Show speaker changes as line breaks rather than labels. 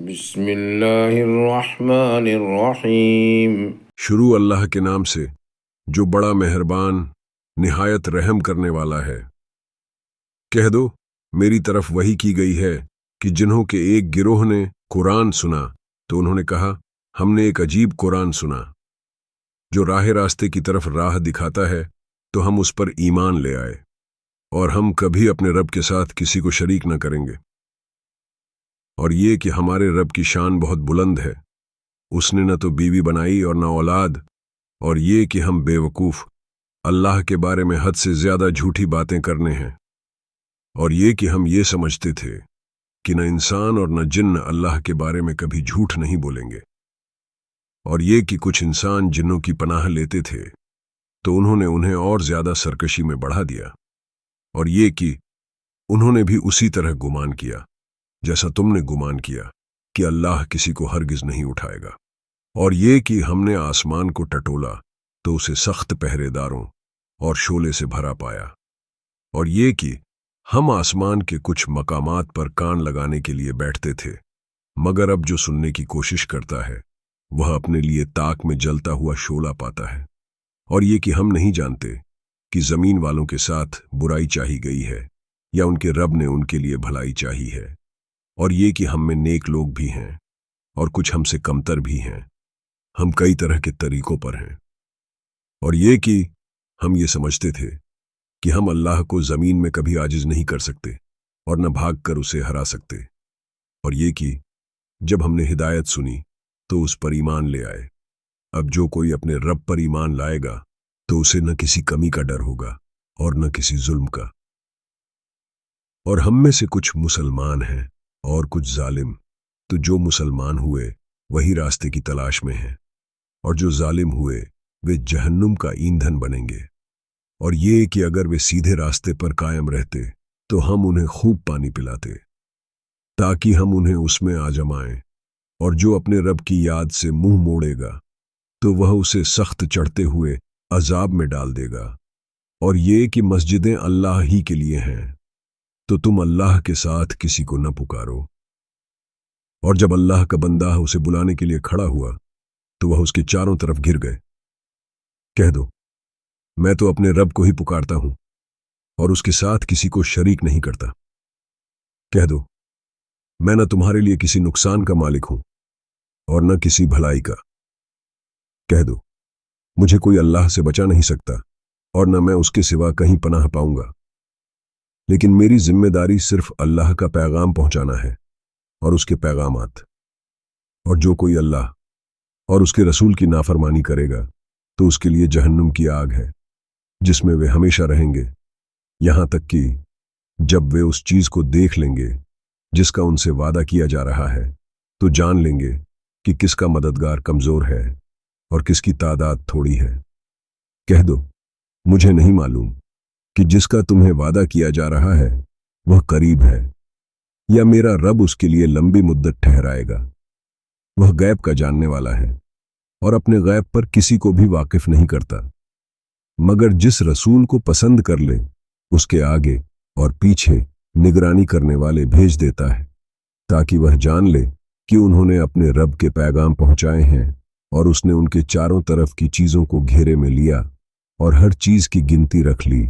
بسم اللہ الرحمن الرحیم۔
شروع اللہ کے نام سے جو بڑا مہربان نہایت رحم کرنے والا ہے۔ کہہ دو میری طرف وحی کی گئی ہے کہ جنہوں کے ایک گروہ نے قرآن سنا تو انہوں نے کہا ہم نے ایک عجیب قرآن سنا جو راہ راستے کی طرف راہ دکھاتا ہے تو ہم اس پر ایمان لے آئے اور ہم کبھی اپنے رب کے ساتھ کسی کو شریک نہ کریں گے۔ اور یہ کہ ہمارے رب کی شان بہت بلند ہے، اس نے نہ تو بیوی بنائی اور نہ اولاد، اور یہ کہ ہم بے وقوف اللہ کے بارے میں حد سے زیادہ جھوٹی باتیں کرنے ہیں، اور یہ کہ ہم یہ سمجھتے تھے کہ نہ انسان اور نہ جن اللہ کے بارے میں کبھی جھوٹ نہیں بولیں گے، اور یہ کہ کچھ انسان جنوں کی پناہ لیتے تھے تو انہوں نے انہیں اور زیادہ سرکشی میں بڑھا دیا، اور یہ کہ انہوں نے بھی اسی طرح گمان کیا جیسا تم نے گمان کیا کہ اللہ کسی کو ہرگز نہیں اٹھائے گا، اور یہ کہ ہم نے آسمان کو ٹٹولا تو اسے سخت پہرے داروں اور شعلے سے بھرا پایا، اور یہ کہ ہم آسمان کے کچھ مقامات پر کان لگانے کے لیے بیٹھتے تھے، مگر اب جو سننے کی کوشش کرتا ہے وہ اپنے لیے تاک میں جلتا ہوا شعلہ پاتا ہے، اور یہ کہ ہم نہیں جانتے کہ زمین والوں کے ساتھ برائی چاہی گئی ہے یا ان کے رب نے ان کے لیے بھلائی چاہی ہے، اور یہ کہ ہم میں نیک لوگ بھی ہیں اور کچھ ہم سے کمتر بھی ہیں، ہم کئی طرح کے طریقوں پر ہیں، اور یہ کہ ہم یہ سمجھتے تھے کہ ہم اللہ کو زمین میں کبھی عاجز نہیں کر سکتے اور نہ بھاگ کر اسے ہرا سکتے، اور یہ کہ جب ہم نے ہدایت سنی تو اس پر ایمان لے آئے۔ اب جو کوئی اپنے رب پر ایمان لائے گا تو اسے نہ کسی کمی کا ڈر ہوگا اور نہ کسی ظلم کا، اور ہم میں سے کچھ مسلمان ہیں اور کچھ ظالم، تو جو مسلمان ہوئے وہی راستے کی تلاش میں ہیں، اور جو ظالم ہوئے وہ جہنم کا ایندھن بنیں گے، اور یہ کہ اگر وہ سیدھے راستے پر قائم رہتے تو ہم انہیں خوب پانی پلاتے تاکہ ہم انہیں اس میں آجمائیں، اور جو اپنے رب کی یاد سے منہ موڑے گا تو وہ اسے سخت چڑھتے ہوئے عذاب میں ڈال دے گا، اور یہ کہ مسجدیں اللہ ہی کے لیے ہیں تو تم اللہ کے ساتھ کسی کو نہ پکارو۔ اور جب اللہ کا بندہ اسے بلانے کے لیے کھڑا ہوا تو وہ اس کے چاروں طرف گھر گئے۔ کہہ دو میں تو اپنے رب کو ہی پکارتا ہوں اور اس کے ساتھ کسی کو شریک نہیں کرتا۔ کہہ دو میں نہ تمہارے لیے کسی نقصان کا مالک ہوں اور نہ کسی بھلائی کا۔ کہہ دو مجھے کوئی اللہ سے بچا نہیں سکتا اور نہ میں اس کے سوا کہیں پناہ پاؤں گا، لیکن میری ذمہ داری صرف اللہ کا پیغام پہنچانا ہے اور اس کے پیغامات، اور جو کوئی اللہ اور اس کے رسول کی نافرمانی کرے گا تو اس کے لیے جہنم کی آگ ہے جس میں وہ ہمیشہ رہیں گے، یہاں تک کہ جب وہ اس چیز کو دیکھ لیں گے جس کا ان سے وعدہ کیا جا رہا ہے تو جان لیں گے کہ کس کا مددگار کمزور ہے اور کس کی تعداد تھوڑی ہے۔ کہہ دو مجھے نہیں معلوم کہ جس کا تمہیں وعدہ کیا جا رہا ہے وہ قریب ہے یا میرا رب اس کے لیے لمبی مدت ٹھہرائے گا۔ وہ غیب کا جاننے والا ہے اور اپنے غیب پر کسی کو بھی واقف نہیں کرتا، مگر جس رسول کو پسند کر لے اس کے آگے اور پیچھے نگرانی کرنے والے بھیج دیتا ہے تاکہ وہ جان لے کہ انہوں نے اپنے رب کے پیغام پہنچائے ہیں، اور اس نے ان کے چاروں طرف کی چیزوں کو گھیرے میں لیا اور ہر چیز کی گنتی رکھ لی۔